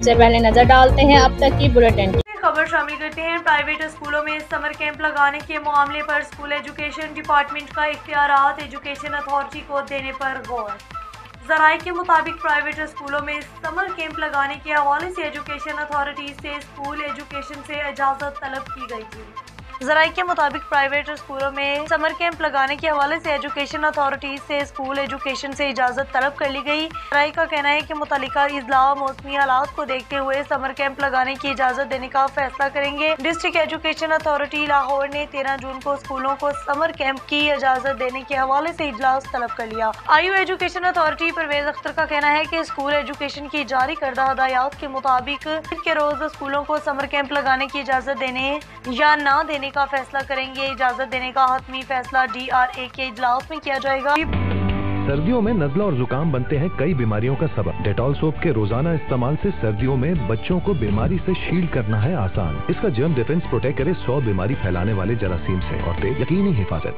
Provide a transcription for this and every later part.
सबसे पहले नजर डालते हैं अब तक की बुलेटिन की खबर शामिल करते हैं। प्राइवेट स्कूलों में समर कैंप लगाने के मामले पर स्कूल एजुकेशन डिपार्टमेंट का इख्तियारात एजुकेशन अथॉरिटी को देने पर गौर। ज़राए के मुताबिक प्राइवेट स्कूलों में समर कैंप लगाने के हवाले से एजुकेशन अथॉरिटी से स्कूल एजुकेशन से इजाज़त तलब की गई थी। ज़राए के मुताबिक प्राइवेट स्कूलों में समर कैंप लगाने के हवाले से एजुकेशन अथॉरिटी से स्कूल एजुकेशन से इजाज़त तलब कर ली गई। ज़राए का कहना है कि मुतल्लिका इजला मौसमी हालात को देखते हुए समर कैंप लगाने की इजाज़त देने का फैसला करेंगे। डिस्ट्रिक्ट एजुकेशन अथॉरिटी लाहौर ने 13 जून को स्कूलों को समर कैंप की इजाज़त देने के हवाले से इजलास तलब कर लिया। आयु एजुकेशन अथॉरिटी परवेज अख्तर का कहना है कि स्कूल एजुकेशन की जारी करदा हदायत के मुताबिक के रोज स्कूलों को समर कैंप लगाने की इजाज़त देने या न देने का फैसला करेंगे। इजाजत देने का हतमी फैसला DRA के इजलास में किया जाएगा। सर्दियों में नज़ला और जुकाम बनते हैं कई बीमारियों का सबब। डेटॉल सोप के रोजाना इस्तेमाल से सर्दियों में बच्चों को बीमारी से शील्ड करना है आसान। इसका जर्म डिफेंस प्रोटेक्ट करे 100 बीमारी फैलाने वाले जरासीम से और दे यकीनी हिफाजत।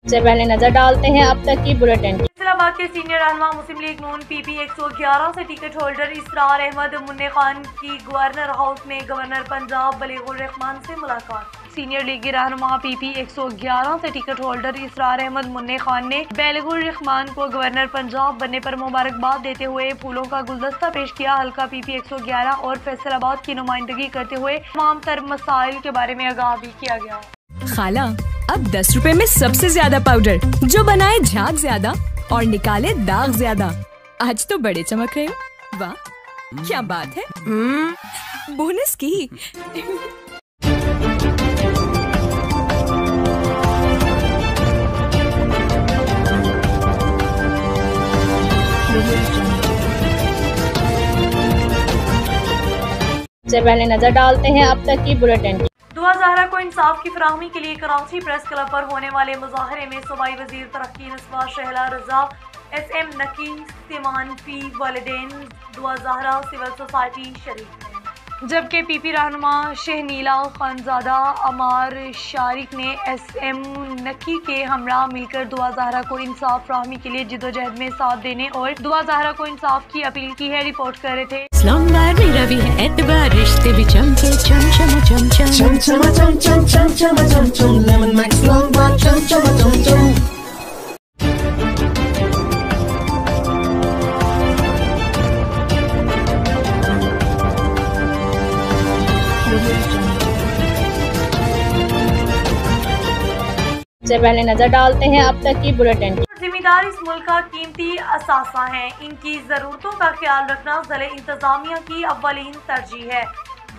सबसे पहले नजर डालते हैं अब तक की बुलेटिन की। इस्लामाबाद के सीनियर रहनुमा मुस्लिम लीग नून PP 111 से टिकट होल्डर इसरार अहमद मुन्ने खान की गवर्नर हाउस में गवर्नर पंजाब बलीगुर रहमान से मुलाकात। सीनियर लीगी रहनुमा PP 111 से टिकट होल्डर इसरार अहमद मुन्ने खान ने बलीगुर रहमान को गवर्नर पंजाब बनने पर मुबारकबाद देते हुए फूलों का गुलदस्ता पेश किया। हल्का PP 111 और फैसलाबाद की नुमाइंदगी करते हुए तमाम तर मसाइल के बारे में आगाह भी किया गया। खाला, अब 10 रुपए में सबसे ज्यादा पाउडर जो बनाए झाग ज्यादा और निकाले दाग ज्यादा। आज तो बड़े चमक रहे हो। वाह, क्या बात है। बोनस की। सबसे पहले नजर डालते हैं अब तक की बुलेटिन की। दुआ ज़हरा को इंसाफ की फराहमी के लिए कराची प्रेस क्लब पर होने वाले मुजाहरे में सूबाई वजीर तरक्की नस्वा शहला रजा SM नकी सिमान फी वालिदैन दुआ ज़हरा सिविल सोसाइटी शरीक हैं, जबकि PP रहनुमा शहनीला खानजादा अमार शारिक ने SM नकी के हमरा मिलकर दुआ ज़हरा को इंसाफ फराहमी के लिए जिदोजहद में साथ देने और दुआ ज़हरा को इंसाफ की अपील की है। रिपोर्ट कर रहे थे। रवि है एतबार रिश्ते भी चमके चम चम चम चम चम चम चम चम चम चम चम चम लेमन मैक्स लॉन्ग बार चम चम चम चम। सबसे पहले नजर डालते हैं अब तक की बुलेटिन की। जिम्मेदार इस मुल्क का कीमती असासा है, इनकी जरूरतों का ख्याल रखना ज़िले इंतजामिया की अव्वलीन तरजीह है।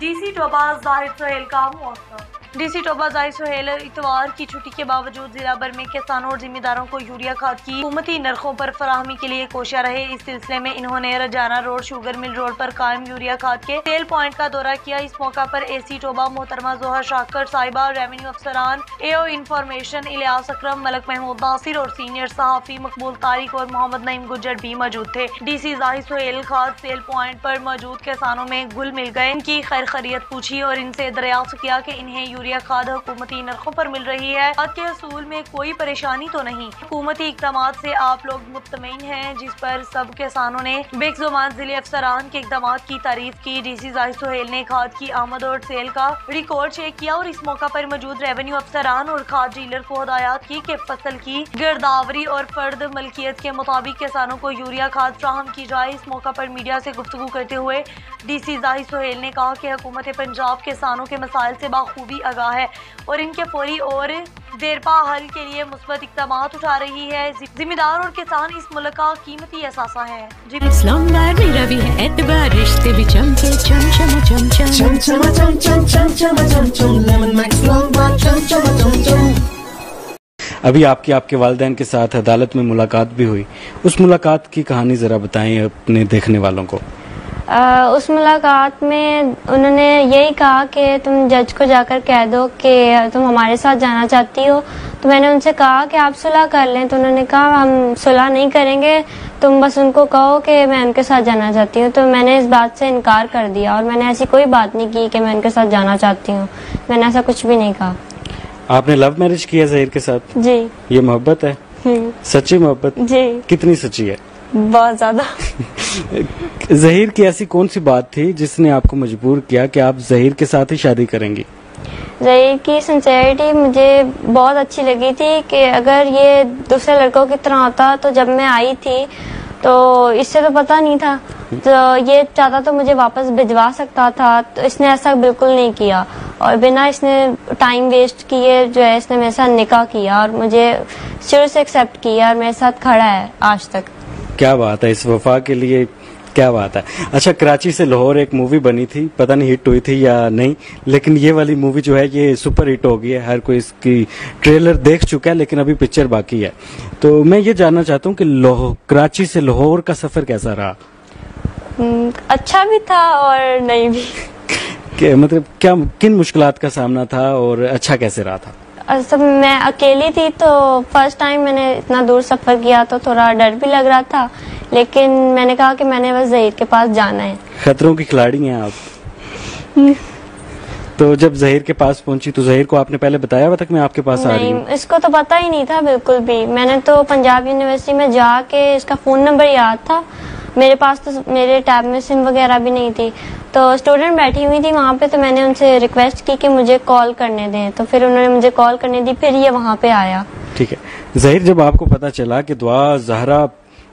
DC टोबा जाहिद सोहेल का मौका। DC टोबा जाहिद सोहेल इतवार की छुट्टी के बावजूद जिला भर में किसानों और जिम्मेदारों को यूरिया खाद की हुकूमती नरखों पर फराहमी के लिए कोशिश रहे। इस सिलसिले में इन्होंने रजाना रोड शुगर मिल रोड पर कायम यूरिया खाद के सेल पॉइंट का दौरा किया। इस मौका पर AC टोबा मोहतरमा जोहर शाकर साहिबा, रेवेन्यू अफसरान, AO इंफॉर्मेशन इलियास अकरम, मलक महमूद नासिर और सीनियर सहाफी मकबूल तारिक और मोहम्मद नईम गुज्जर भी मौजूद थे। DC जाहिद सोहेल खाद सेल पॉइंट पर मौजूद किसानों में गुल मिल गए, इनकी खैर खैरियत पूछी और इनसे दरियाफ्त किया कि इन्हें यूरिया खाद हुकूमती नरखों पर मिल रही है। खाद के असूल में कोई परेशानी तो नहीं, हुकूमती इक़दामात से आप लोग मुत्तमईन हैं, जिस पर सब किसानों ने बेगुमान जिले अफसरान के इक़दामात की तारीफ की। DC जाहिद सोहेल ने खाद की आमद और सेल का रिकॉर्ड चेक किया और इस मौका पर मौजूद रेवेन्यू अफसरान और खाद डीलर को हदायत की कि फसल की गिरदावरी और फर्द मलकियत के मुताबिक किसानों को यूरिया खाद फ्राहम की जाए। इस मौका पर मीडिया से गुफ्तगू करते हुए DC जाहिद सोहेल ने कहा कि हुकूमत पंजाब किसानों के मसाइल से बाखूबी आगाह है और इनके फौरी और देरपा हल के लिए मुस्बत इक़दामात उठा रही है। जिम्मेदार और किसान इस मुल्क का कीमती असासा है। रवि है एतबार रिश्ते भी चमके चम चम चम चम चम चम चम चम चम चम चम लेमन मैक्स लॉन्ग बार चम चम चम चम। अभी आपके वालिदैन के साथ अदालत में मुलाकात भी हुई, उस मुलाकात की कहानी जरा बताएं अपने देखने वालों को। उस मुलाकात में उन्होंने यही कहा कि तुम जज को जाकर कह दो कि तुम हमारे साथ जाना चाहती हो। तो मैंने उनसे कहा कि आप सुलह कर लें, तो उन्होंने कहा हम सुलह नहीं करेंगे, तुम बस उनको कहो कि मैं उनके साथ जाना चाहती हूँ। तो मैंने इस बात से इनकार कर दिया और मैंने ऐसी कोई बात नहीं की कि मैं उनके साथ जाना चाहती हूँ। मैंने ऐसा कुछ भी नहीं कहा। आपने लव मैरिज किया ज़हीर के साथ? जी। ये मोहब्बत है? सच्ची मोहब्बत? जी। कितनी सच्ची है? बहुत ज्यादा। ज़हीर की ऐसी कौन सी बात थी जिसने आपको मजबूर किया कि आप ज़हीर के साथ ही शादी करेंगी? ज़हीर की सिंसेरिटी मुझे बहुत अच्छी लगी थी कि अगर ये दूसरे लड़कों की तरह होता तो जब मैं आई थी तो इससे तो पता नहीं था, तो ये चाहता तो मुझे वापस भिजवा सकता था, तो इसने ऐसा बिल्कुल नहीं किया और बिना इसने टाइम वेस्ट किए जो है इसने मेरे साथ निकाह किया और मुझे शुरू से एक्सेप्ट किया और मेरे साथ खड़ा है आज तक। क्या बात है, इस वफा के लिए क्या बात है। अच्छा, कराची से लाहौर एक मूवी बनी थी, पता नहीं हिट हुई थी या नहीं, लेकिन ये वाली मूवी जो है ये सुपर हिट हो गई है। हर कोई इसकी ट्रेलर देख चुका है लेकिन अभी पिक्चर बाकी है। तो मैं ये जानना चाहता हूँ कि कराची से लाहौर का सफर कैसा रहा? अच्छा भी था और नहीं भी। मतलब क्या किन मुश्किलात का सामना था और अच्छा कैसे रहा था? सब मैं अकेली थी तो फर्स्ट टाइम मैंने इतना दूर सफर किया तो थोड़ा डर भी लग रहा था, लेकिन मैंने कहा कि मैंने बस ज़हीर के पास जाना है। खतरों की खिलाड़ी हैं आप। तो जब ज़हीर के पास पहुंची तो ज़हीर को आपने पहले बताया हुआ था कि मैं आपके पास आ रही हूँ? इसको तो पता ही नहीं था बिल्कुल भी। मैंने तो पंजाब यूनिवर्सिटी में जाके इसका फोन नंबर याद था, मेरे पास तो मेरे टैब में सिम वगैरह भी नहीं थी, तो स्टूडेंट बैठी हुई थी वहाँ पे, तो मैंने उनसे रिक्वेस्ट की कि मुझे कॉल करने दें, तो फिर उन्होंने मुझे कॉल करने दी, फिर ये वहाँ पे आया। ठीक है ज़हीर, जब आपको पता चला कि दुआ ज़हरा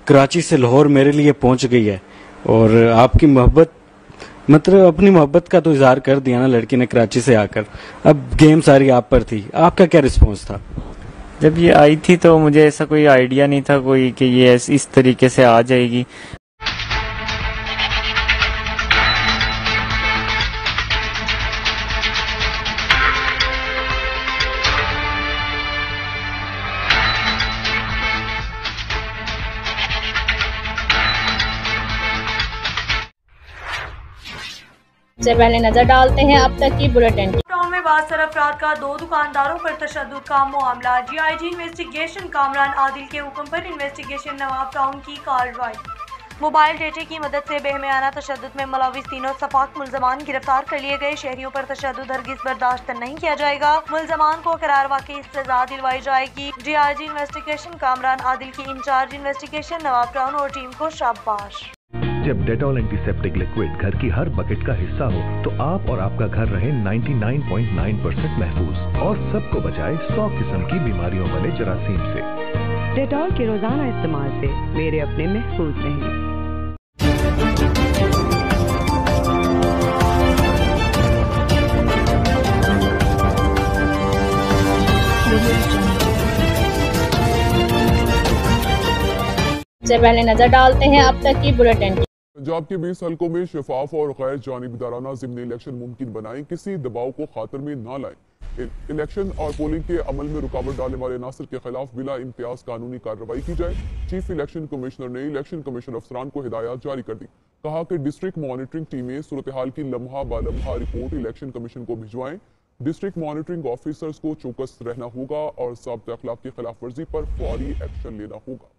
कराची से लाहौर मेरे लिए पहुंच गई है और आपकी मोहब्बत, मतलब अपनी मोहब्बत का तो इजहार कर दिया ना लड़की ने कराची से आकर, अब गेम सारी आप पर थी, आपका क्या रिस्पॉन्स था? जब ये आई थी तो मुझे ऐसा कोई आइडिया नहीं था कोई कि ये इस तरीके से आ जाएगी। से पहले नजर डालते हैं अब तक की बुलेटिन। टाउन में बासर अफराद का 2 दुकानदारों पर तशद्दुद का मामला। GIG इन्वेस्टिगेशन कामरान आदिल के हुक्म पर इन्वेस्टिगेशन नवाब टाउन की कार्रवाई। मोबाइल डेटे की मदद से बेहमियाना तशद्दुद में मुलविस तीनों सफाक मुल्जमान गिरफ्तार कर लिए गए। शहरियों पर तशद्दुद हरगिज बर्दाश्त नहीं किया जाएगा, मुल्जमान को करार वाकई सजा दिलवाई जाएगी। GIG इन्वेस्टिगेशन कामरान आदिल की इंचार्ज इन्वेस्टिगेशन नवाब टाउन और टीम को शाबाश। जब डेटॉल एंटीसेप्टिक लिक्विड घर की हर बकेट का हिस्सा हो तो आप और आपका घर रहे 99.9% महफूज और सबको बचाए 100 किस्म की बीमारियों वाले जरासीम से। डेटॉल के रोजाना इस्तेमाल से मेरे अपने महफूज रहेंगे। से पहले नजर डालते हैं अब तक की बुलेटिन। पंजाब के 20 हलकों में शफाफ और गैर जानिबदाराना ज़िम्नी इलेक्शन मुमकिन बनाएं, किसी दबाव को खातर में न लाएं। इलेक्शन और पोलिंग के अमल में रुकावट डालने वाले नासिर के खिलाफ बिला इम्तियाज कानूनी कार्रवाई की जाए। चीफ इलेक्शन कमिश्नर ने इलेक्शन कमीशन अफसरान को हिदायत जारी कर दी। कहा कि डिस्ट्रिक्ट मॉनिटरिंग टीमें सूरत हाल की लम्हा बालम्हा रिपोर्ट इलेक्शन कमीशन को भिजवाएं। डिस्ट्रिक्ट मॉनिटरिंग ऑफिसर्स को चौकस रहना होगा और ज़ाब्ता अखलाक की खिलाफ वर्जी पर फौरी एक्शन लेना होगा।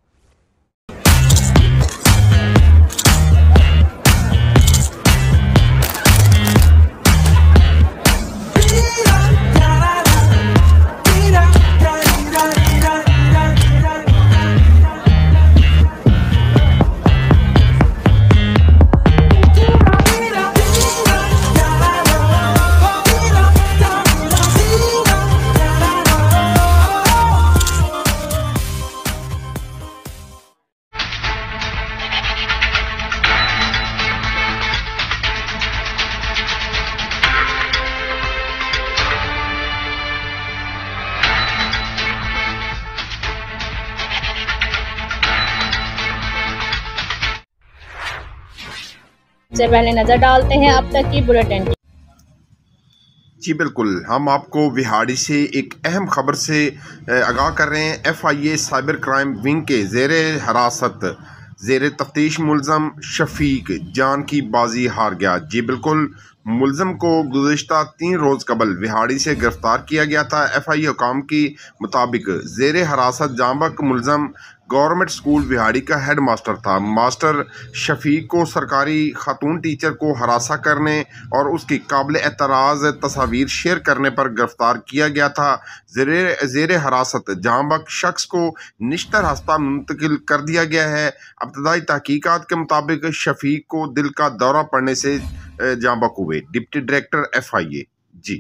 से पहले नजर डालते हैं अब तक की बुलेटिन। जी बिल्कुल, हम आपको विहाड़ी से एक अहम खबर से आगाह कर रहे हैं। FIA साइबर क्राइम विंग के ज़ेरे हरासत ज़ेरे तफ्तीश मुलज़म शफीक जान की बाजी हार गया। जी बिल्कुल, मुलजम को गुज़िश्ता 3 रोज़ कबल विहाड़ी से गिरफ्तार किया गया था। FI हुकाम की मुताबिक ज़ेरे हिरासत जांबक मुलजम गवर्नमेंट स्कूल विहाड़ी का हेड मास्टर था। मास्टर शफीक को सरकारी खातून टीचर को हरासा करने और उसकी काबिल एतराज़ तस्वीर शेयर करने पर गिरफ्तार किया गया था। ज़ेरे हिरासत जांबक शख्स को निश्तर हस्पताल मुंतकिल कर दिया गया है। इब्तदाई तहकीकात के मुताबिक शफीक को दिल का दौरा पड़ने से जांबक हुए। डिप्टी डायरेक्टर FIA जी।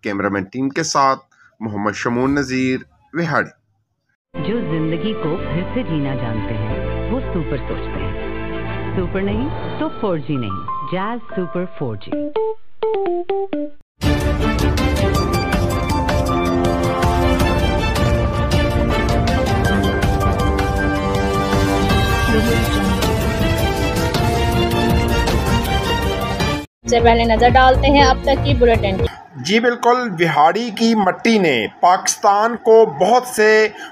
कैमरामैन टीम के साथ मोहम्मद शमून नज़ीर, विहाड़ी। जो जिंदगी को फिर से जीना जानते हैं वो सुपर सोचते हैं। सुपर नहीं तो 4G नहीं, जैज़ सुपर 4G। से पहले नजर डालते हैं अब तक की बुलेटिन। जी बिल्कुल, विहाड़ी की मट्टी ने पाकिस्तान को बहुत से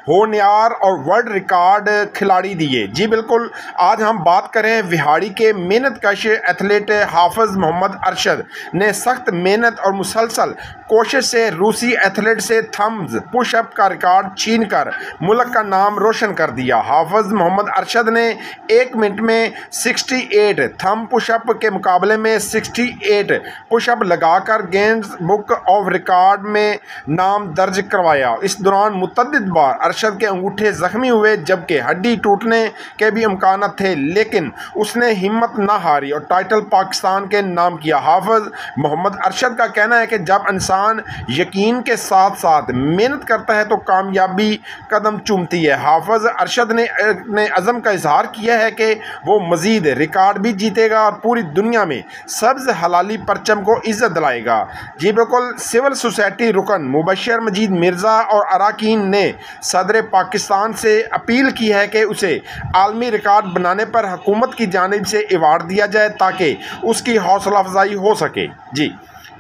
होनहार और वर्ल्ड रिकॉर्ड खिलाड़ी दिए। जी बिल्कुल, आज हम बात करें विहाड़ी के मेहनतकश एथलीट हाफिज मोहम्मद अरशद ने सख्त मेहनत और मुसलसल कोशिश से रूसी एथलीट से थम्स पुशअप का रिकॉर्ड छीन कर मुल्क का नाम रोशन कर दिया। हाफिज मोहम्मद अरशद ने 1 मिनट में 68 थम पुशअप के मुकाबले में 68 पुशअप लगाकर गिनीज बुक ऑफ रिकॉर्ड में नाम दर्ज करवाया। इस दौरान मुतअद्दिद बार अरशद के अंगूठे जख्मी हुए, जबकि हड्डी टूटने के भी इम्कान थे, लेकिन उसने हिम्मत न हारी और टाइटल पाकिस्तान के नाम किया। हाफिज मोहम्मद अरशद का कहना है कि जब इंसान यकीन के साथ साथ मेहनत करता है तो कामयाबी कदम चूमती है। हाफिज अरशद ने अज़म का इजहार किया है कि वो मजीद रिकॉर्ड भी जीतेगा और पूरी दुनिया में सब्ज़ हलाली परचम को इज्जत दिलाएगा। जी बिल्कुल, सिविल सोसाइटी रुकन मुबशर मजीद मिर्ज़ा और अरकान ने सदर पाकिस्तान से अपील की है कि उसे आलमी रिकॉर्ड बनाने पर हुकूमत की जानिब से अवार्ड दिया जाए ताकि उसकी हौसला अफजाई हो सके। जी।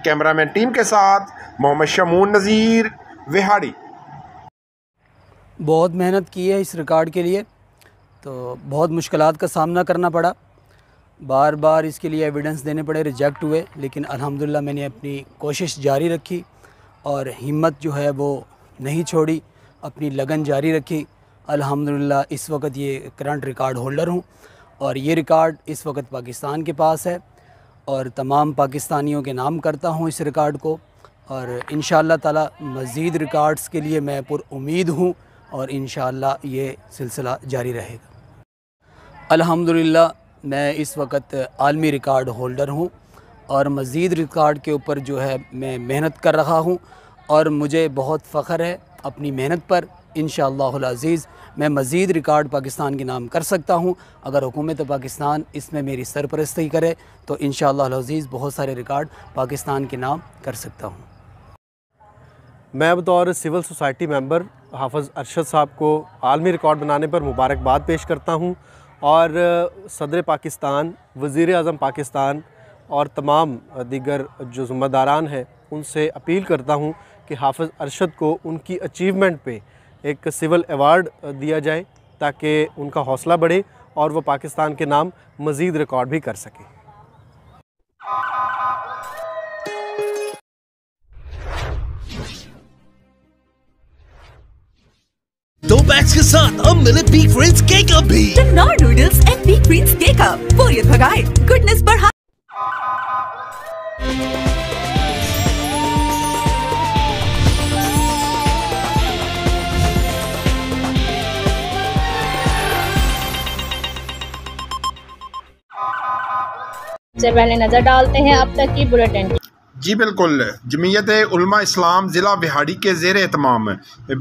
कैमरामैन टीम के साथ मोहम्मद शमून नज़ीर, विहाड़ी। बहुत मेहनत की है इस रिकॉर्ड के लिए, तो बहुत मुश्किलात का सामना करना पड़ा। बार बार इसके लिए एविडेंस देने पड़े, रिजेक्ट हुए, लेकिन अल्हम्दुलिल्लाह मैंने अपनी कोशिश जारी रखी और हिम्मत जो है वो नहीं छोड़ी, अपनी लगन जारी रखी। अल्हम्दुलिल्लाह इस वक्त ये करंट रिकॉर्ड होल्डर हूँ और ये रिकॉर्ड इस वक्त पाकिस्तान के पास है और तमाम पाकिस्तानियों के नाम करता हूँ इस रिकॉर्ड को, और इंशाअल्लाह ताला मज़ीद रिकॉर्ड्स के लिए मैं पुरुम्मीद हूँ और इंशाअल्लाह ये सिलसिला जारी रहेगा। अल्हम्दुलिल्लाह मैं इस वक्त आलमी रिकॉर्ड होल्डर हूँ और मज़ीद रिकॉर्ड के ऊपर जो है मैं मेहनत कर रहा हूँ और मुझे बहुत फ़ख्र है अपनी मेहनत पर। इंशाअल्लाहुल अज़ीज़ मैं मज़ीद रिकॉर्ड पाकिस्तान के नाम कर सकता हूँ अगर हुकूमत पाकिस्तान इसमें मेरी सरपरस्ती करे, तो इंशाअल्लाहुल अज़ीज़ बहुत सारे रिकॉर्ड पाकिस्तान के नाम कर सकता हूँ। मैं बतौर सिविल सोसाइटी मेंबर हाफिज़ अरशद साहब को आलमी रिकॉर्ड बनाने पर मुबारकबाद पेश करता हूँ और सदर पाकिस्तान, वज़ीर आज़म पाकिस्तान और तमाम दीगर जो ज़िम्मेदारान हैं उनसे अपील करता हूँ कि हाफिज़ अरशद को उनकी अचीवमेंट पे एक सिविल अवार्ड दिया जाए ताकि उनका हौसला बढ़े और वो पाकिस्तान के नाम मज़ीद रिकॉर्ड भी कर सके। दो बैग्स के साथ अब मिले पीक प्रिंस केक अप भी। टन्नौर नूडल्स एंड पीक प्रिंस केक अप, बोरियत भगाए, गुडनेस बढ़ाए। से पहले नजर डालते हैं अब तक की बुलेटिन। जी बिल्कुल, जमीयत उलमा इस्लाम ज़िला विहाड़ी के ज़ेर एहतमाम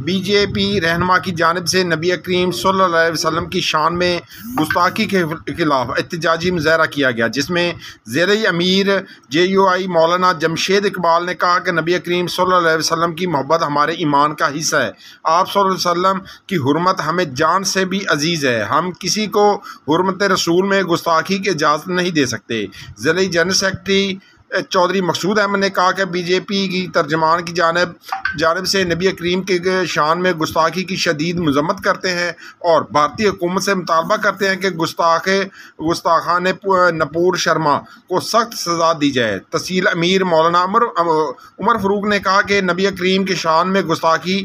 BJP रहनुमा की जानिब से नबी करीम सल्लल्लाहु अलैहि वसल्लम की शान में गुस्ताखी के खिलाफ एहतजाजी मुज़ाहरा किया गया, जिसमें ज़ेर अमीर JUI मौलाना जमशेद इकबाल ने कहा कि नबी करीम सल्लल्लाहु अलैहि वसल्लम की मोहब्बत हमारे ईमान का हिस्सा है। आप सल्लल्लाहु अलैहि वसल्लम की हुर्मत हमें जान से भी अजीज़ है। हम किसी को हुर्मत रसूल में गुस्ताखी की इजाज़त नहीं दे सकते। ज़िले जनरल सेक्रेटरी चौधरी मकसूद अहमद ने कहा कि बीजेपी की तर्जमान की जानब से नबी करीम के शान में गुस्ताखी की शदीद मजम्मत करते हैं और भारतीय हुकूमत से मुतालबा करते हैं कि गुस्ताखान नपूर शर्मा को सख्त सज़ा दी जाए। तहसील अमीर मौलाना उमर फ़रूक ने कहा कि नबी करीम के शान में गुस्ताखी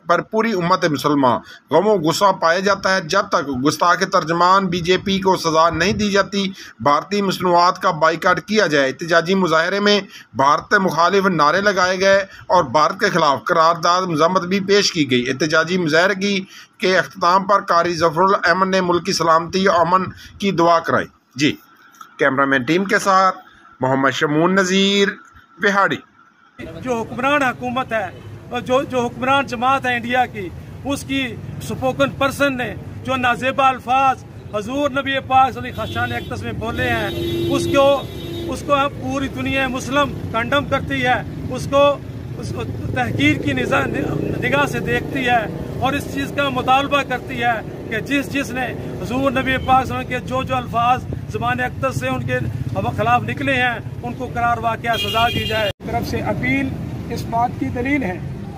पर पूरी उम्मत मुसलमान गमो गुस्सा पाया जाता है। जब तक गुस्ताख तर्जमान बीजेपी को सज़ा नहीं दी जाती भारतीय मसनूआत का बाइकाट किया जाए। एहतजाजी मुजाहरे में भारत मुखालिफ नारे लगाए गए और भारत के खिलाफ करारदाद मजम्मत भी पेश की गई। एहतजाजी मुजाहरे के अख्ताम पर कारी जफरुल अहमद ने मुल्क की सलामती और अमन की दुआ कराई। जी, कैमरामैन टीम के साथ मोहम्मद शमून नज़ीर विहाड़ी। जो हुक्मरान हुकूमत है और जो हुक्मरान जमात है इंडिया की, उसकी स्पोकन पर्सन ने जो नाजेबा अल्फाज हजूर नबी पाक शान अक़दस में बोले हैं उसको पूरी दुनिया मुस्लिम कंडम करती है, उसको तहकीर की निगाह से देखती है और इस चीज़ का मुतालबा करती है कि जिसने हजूर नबी पाक के जो अल्फाज ज़बान अक़दस से उनके खिलाफ निकले हैं उनको करार वाक़या सज़ा दी जाए। तरफ से अपील इस बात की दलील है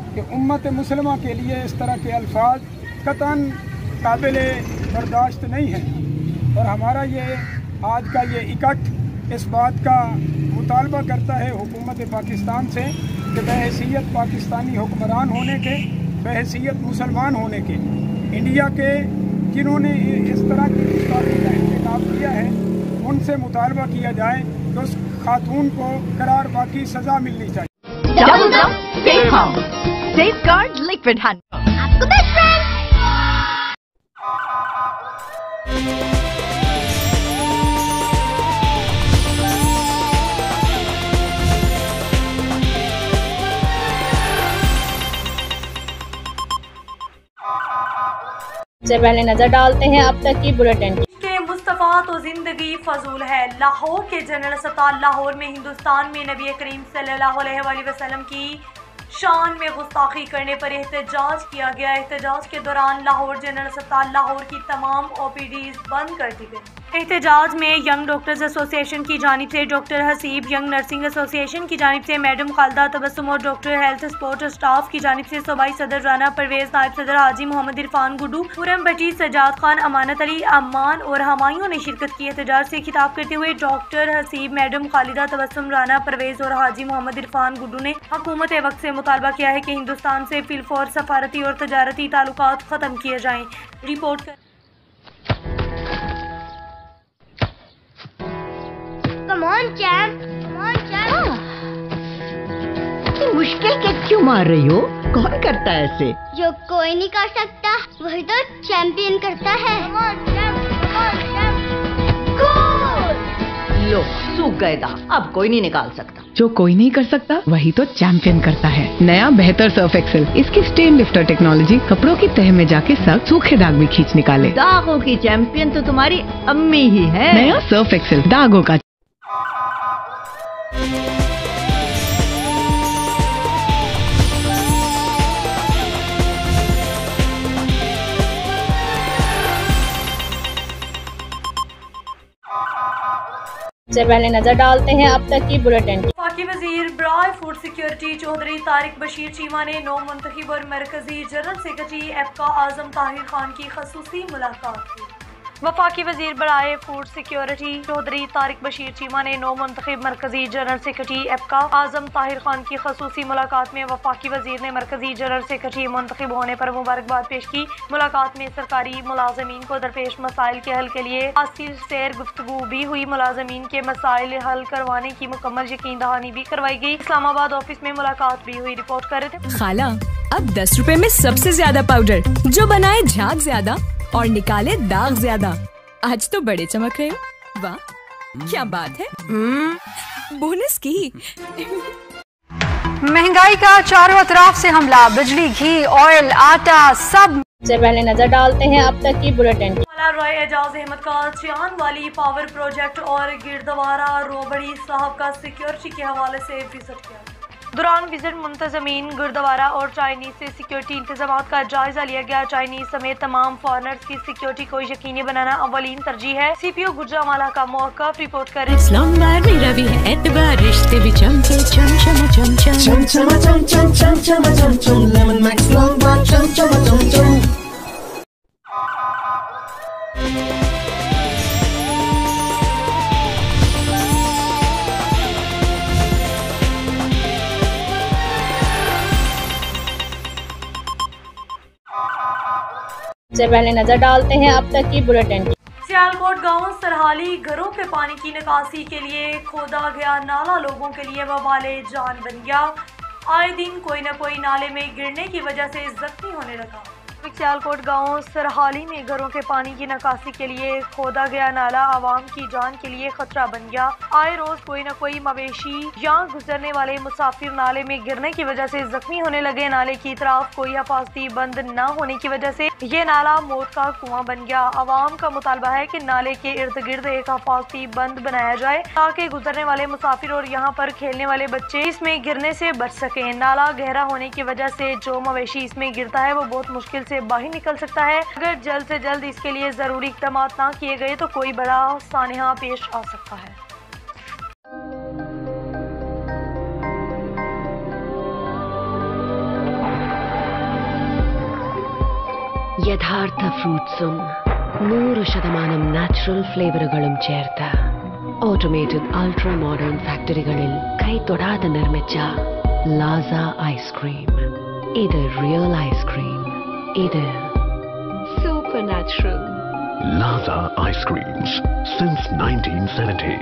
कि उम्मत मुसलमा के लिए इस तरह के अल्फाज कतन काबिल बर्दाश्त नहीं है और हमारा ये आज का ये इकट्ठ इस बात का मुतालबा करता है हुकूमत पाकिस्तान से कि बहैसियत पाकिस्तानी हुक्मरान होने के, बहैसियत मुसलमान होने के, इंडिया के जिन्होंने इस तरह की गुस्ताखी का इंतकाब किया है उनसे मुतालबा किया जाए कि उस खातून को करार वाक़ई सज़ा मिलनी चाहिए। Double Jump Safe House. Safeguard Liquid Hand. आपको बेस्ट फ्रेंड। से पहले नजर डालते हैं अब तक की बुलेटिन के मुस्तफ़ा तो जिंदगी फजूल है। लाहौर के जनरल अस्पताल लाहौर में हिंदुस्तान में नबी करीम सल्लल्लाहु अलैहि वसल्लम की शान में गुस्ताखी करने पर एहतजाज किया गया। एहतजाज के दौरान लाहौर जनरल अस्पताल लाहौर की तमाम OPDs बंद कर दी गई। एहतजाज में यंग डॉक्टर्स एसोसिएशन की जानिब से doctor Haseeb, young nursing association की जानिब से मैडम खालदा तबस्सुम और डॉक्टर हेल्थ स्पोर्ट स्टाफ की जानिब से सूबाई सदर राना परवेज, नायब सदर हाजी मोहम्मद इरफान गुड्डू, पूरम भट्टी, सजाद खान, अमानत अली, अम्मान और हमायूं ने शिरकत की। एहतजाज से खिताब करते हुए डॉक्टर हसीब, मैडम खालिदा तबस्सुम, राना परवेज और हाजी मोहम्मद इरफान गुड्डू ने हुकूमत वक्त से मुतालबा किया है कि हिंदुस्तान से फिलफौर सफारती और तजारती ताल्लुकात खत्म किए जाएं। रिपोर्ट कर Come on, champ. Come on, champ. इतनी मुश्किल के क्यों मार रही हो? कौन करता है ऐसे? जो कोई नहीं कर सकता वही तो चैंपियन करता है। Come on, champ. Come on, champ. गोल! लो, सूख गए दाग, अब कोई नहीं निकाल सकता। जो कोई नहीं कर सकता वही तो चैंपियन करता है। नया बेहतर सर्फ एक्सेल, इसकी स्टेन लिफ्टर टेक्नोलॉजी कपड़ों की तह में जाके सख्त सूखे दाग भी खींच निकाले। दागों की चैंपियन तो तुम्हारी अम्मी ही है। नया सर्फ एक्सेल, दागों का। से पहले नजर डालते हैं अब तक की बुलेटिन। वफाकी वजीर बराए फूड सिक्योरिटी चौधरी तारिक बशीर चीमा ने नौ मुंतखब और मरकजी जनरल सेक्रेटरी एपका आजम ताहिर खान की खसूसी मुलाकात की। वफाकी वजीर बराए फूड सिक्योरिटी चौधरी तारिक बशीर चीमा ने नौ मुंतखब मरकजी जनरल सेक्रेटरी एपका आजम ताहिर खान की खसूसी मुलाकात में वफाकी वजीर ने मरकजी जनरल सेक्रेटरी मुंतखब होने पर मुबारकबाद पेश की। मुलाकात में सरकारी मुलाजमीन को दरपेश मसाइल के हल के लिए हासिल सैर गुफ्तगू भी हुई। मुलाजमीन के मसाइल हल करवाने की मुकम्मल यकीन दहानी भी करवाई गई। इस्लामाबाद ऑफिस में मुलाकात भी हुई। रिपोर्ट कर रहे थे खाला। अब 10 रुपए में सबसे ज्यादा पाउडर जो बनाए झाग ज्यादा और निकाले दाग ज्यादा। आज तो बड़े चमक रहे हो। वाह, क्या बात है। बोनस की महंगाई का चारों तरफ से हमला, बिजली, घी, ऑयल, आटा सब। से पहले नजर डालते हैं अब तक की बुलेटिन। रॉय एजाज अहमद का चियान वाली पावर प्रोजेक्ट और गिरदवारा रोबड़ी साहब का सिक्योरिटी के हवाले से विजिट किया। दौरान विजिट मुंतजमीन गुरुद्वारा और चाइनीज से सिक्योरिटी इंतजाम का जायजा लिया गया। चाइनीज समेत तमाम फॉरनर्स की सिक्योरिटी को यकीनी बनाना अव्वलीन तरजीह है। CPO गुजरांवाला का मौक़िफ़ रिपोर्ट करें। इस्लामाबाद मेरा भी है एतबार, रिश्ते भी चमके चम चम चम चम चम चम चम चम चम चम चम चम लेमन मैक्स इस्लामाबाद चम चम चम चम। से पहले नजर डालते हैं अब तक की बुलेटिन। सियालकोट गांव सरहाली घरों के पानी की निकासी के लिए खोदा गया नाला लोगों के लिए वबाले जान बन गया। आए दिन कोई न कोई नाले में गिरने की वजह से जख्मी होने लगा। सियालकोट गांव सरहाली में घरों के पानी की निकासी के लिए खोदा गया नाला आवाम की जान के लिए खतरा बन गया। आए रोज कोई न कोई मवेशी या गुजरने वाले मुसाफिर नाले में गिरने की वजह से जख्मी होने लगे। नाले की तरफ कोई हिफाजती बंद न होने की वजह से ये नाला मौत का कुआं बन गया। आवाम का मुतालबा है कि नाले के इर्द गिर्द एक हिफाजती बंद बनाया जाए ताकि गुजरने वाले मुसाफिर और यहाँ पर खेलने वाले बच्चे इसमें गिरने से बच सके। नाला गहरा होने की वजह से जो मवेशी इसमें गिरता है वो बहुत मुश्किल से बाहर निकल सकता है। अगर जल्द से जल्द इसके लिए जरूरी इक़दाम ना किए गए तो कोई बड़ा सानिया पेश आ सकता है। യഥാർത്ഥ ഫ്രൂട്ട്സും 100% നാച്ചുറൽ ഫ്ലേവറുകളും ചേർത്ത് ഓട്ടോമേറ്റഡ് അൾട്രാ മോഡേൺ ഫാക്ടറികളിൽ കൈതൊടാതെ നിർമ്മിച്ച ലാസ ഐസ്ക്രീം. ഇത് റിയൽ ഐസ്ക്രീം. ഇത് super natural. Laza Ice Creams since 1970.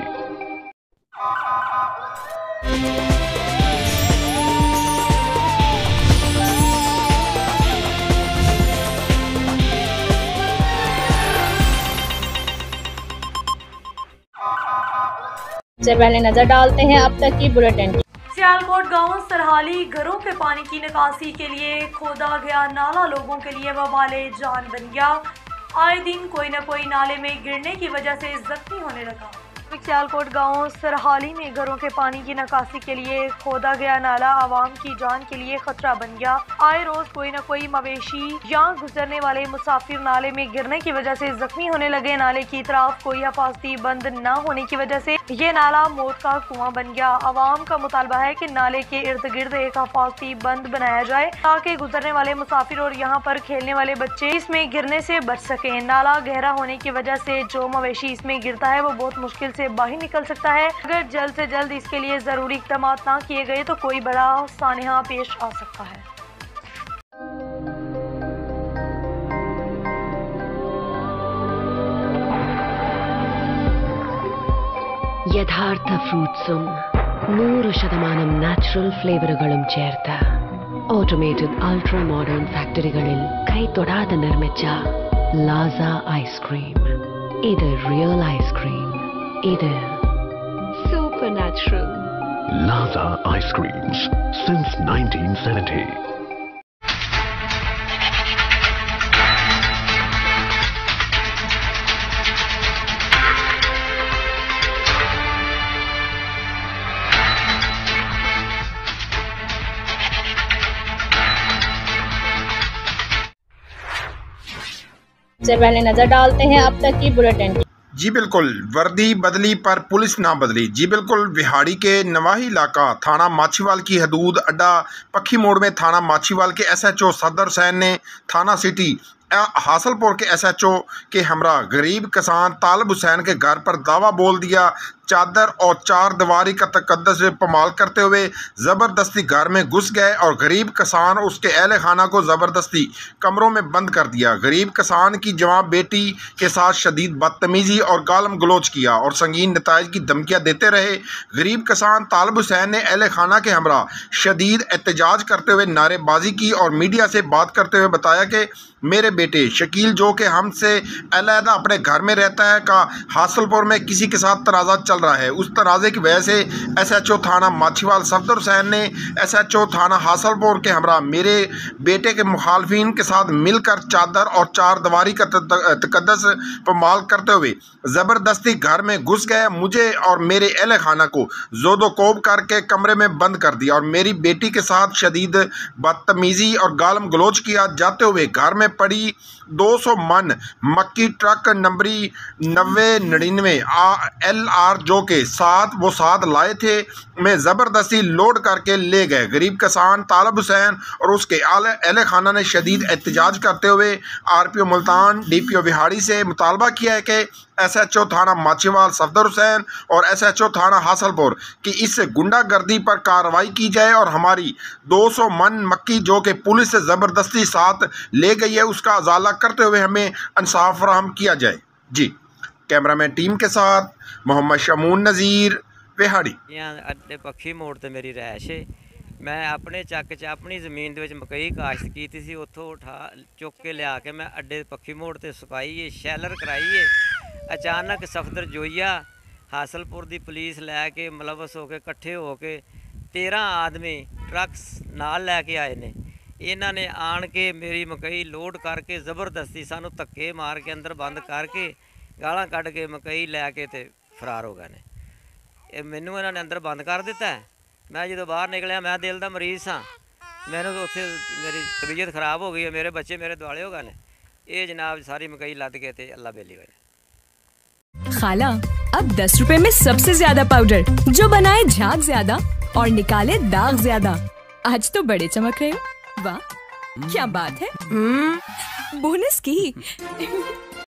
से पहले नजर डालते हैं अब तक की बुलेटिन। सियालकोट गांव सरहाली घरों के पानी की निकासी के लिए खोदा गया नाला लोगों के लिए वबाले जान बन गया। आए दिन कोई न कोई नाले में गिरने की वजह से जख्मी होने लगा। सियालकोट गांव सरहाली में घरों के पानी की निकासी के लिए खोदा गया नाला आवाम की जान के लिए खतरा बन गया। आए रोज कोई न कोई मवेशी या गुजरने वाले मुसाफिर नाले में गिरने की वजह से जख्मी होने लगे। नाले की तरफ कोई हिफाजती बंद न होने की वजह से ये नाला मौत का कुआं बन गया। आवाम का मुतालबा है कि नाले के इर्द गिर्द एक हिफाजती बंद बनाया जाए ताकि गुजरने वाले मुसाफिर और यहाँ पर खेलने वाले बच्चे इसमें गिरने से बच सके। नाला गहरा होने की वजह से जो मवेशी इसमें गिरता है वो बहुत मुश्किल से बाहर निकल सकता है। अगर जल्द से जल्द इसके लिए जरूरी इक़दाम ना किए गए तो कोई बड़ा सानिया पेश आ सकता है। യഥാർത്ഥ ഫ്രൂട്ട്സും 100% നാച്ചുറൽ ഫ്ലേവറുകളും ചേർത്ത് ഓട്ടോമേറ്റഡ് അൾട്രാ മോഡേൺ ഫാക്ടറികളിൽ കൈതൊടാതെ നിർമ്മിച്ച ലാസ ഐസ്ക്രീം. ഇത് റിയൽ ഐസ്ക്രീം. ഇത് super natural. Laza Ice Creams since 1970. से पहले नजर डालते हैं अब तक की बुलेटिन। जी बिल्कुल, वर्दी बदली पर पुलिस ना बदली। जी बिल्कुल, विहाड़ी के नवाही इलाका थाना माछीवाल की हदूद अड्डा पक्खी मोड़ में थाना माछीवाल के SHO सदर हुसैन ने थाना सिटी हासलपुर के SHO के हमरा गरीब किसान तालब हुसैन के घर पर दावा बोल दिया। चादर और चार दीवारी का तकद्दस पमाल करते हुए ज़बरदस्ती घर में घुस गए और गरीब किसान उसके अहल खाना को ज़बरदस्ती कमरों में बंद कर दिया। गरीब किसान की जवान बेटी के साथ शदीद बदतमीज़ी और गालम गलोच किया और संगीन नताइज की धमकियाँ देते रहे। गरीब किसान तालब हुसैन ने अहल खाना के हमरा शदीद एहतजाज करते हुए नारेबाजी की और मीडिया से बात करते हुए बताया कि मेरे बेटे शकील जो कि हमसे अलहदा अपने घर में रहता है का हासलपुर में किसी के साथ तनाज़ा चल रहा है। उस तनाज़े की वजह से SHO थाना माछीवाल सफदर हुसैन ने SHO थाना हासलपुर के हमरा मेरे बेटे के मुखालफिन के साथ मिलकर चादर और चार दीवारी का तकद्दस पमाल करते हुए ज़बरदस्ती घर में घुस गए। मुझे और मेरे अहले खाना को जोदोकोब करके कमरे में बंद कर दिया और मेरी बेटी के साथ शदीद बदतमीज़ी और गालम गलोच किया जाते हुए घर में पड़ी 200 मन मक्की ट्रक नंबरी 9099 LR जो के साथ वो साथ लाए थे में ज़बरदस्ती लोड करके ले गए। गरीब किसान तालब हुसैन और उसके अहले खाना ने शदीद एहतजाज करते हुए RPO मुल्तान DPO विहाड़ी से मुतालबा किया है कि SHO थाना माछीवाल सफदर हुसैन और SHO थाना हासलपुर की इस गुंडागर्दी पर कार्रवाई की जाए और हमारी 200 मन मक्की जो कि पुलिस से ज़बरदस्ती साथ ले गई है उसका अजाला करते हुए हमें इंसाफ फराहम किया जाए। जी, कैमरामैन टीम के साथ मोहम्मद शमून नज़ीर विहाड़ी। अड्डे पक्षी मोड़ ते मेरी रैश है। मैं अपने चक च अपनी ज़मीन दे विच मकई काश्त की सी, उत्थों उठा चुक के लिया के मैं अड्डे पक्षी मोड़ ते सुकाई है, शैलर कराई है। अचानक सफदर जोइया हासलपुर दी पुलिस लैके मुलवस होके कट्ठे होके 13 आदमी ट्रक्स नाल लैके आए ने। इन्हां ने आन के मेरी मकई लोड करके ज़बरदस्ती सानू धक्के मार के अंदर बंद करके गालां कढ़ के मकई लैके ते फरार हो गए ने। मैनू इन्हां ने अंदर बंद कर दिता है। मैं जो बाहर निकलिया मैं दिल का मरीज़ हाँ, मैंने उत्थे मेरी तबीयत खराब हो गई है, मेरे बच्चे मेरे दुआले हो गए ने। ये जनाब सारी मकई लद के ते अल्लाह बेली हुए। खाला अब 10 रुपए में सबसे ज्यादा पाउडर जो बनाए झाग ज्यादा और निकाले दाग ज्यादा। आज तो बड़े चमक रहे हो। वाह क्या बात है। बोनस की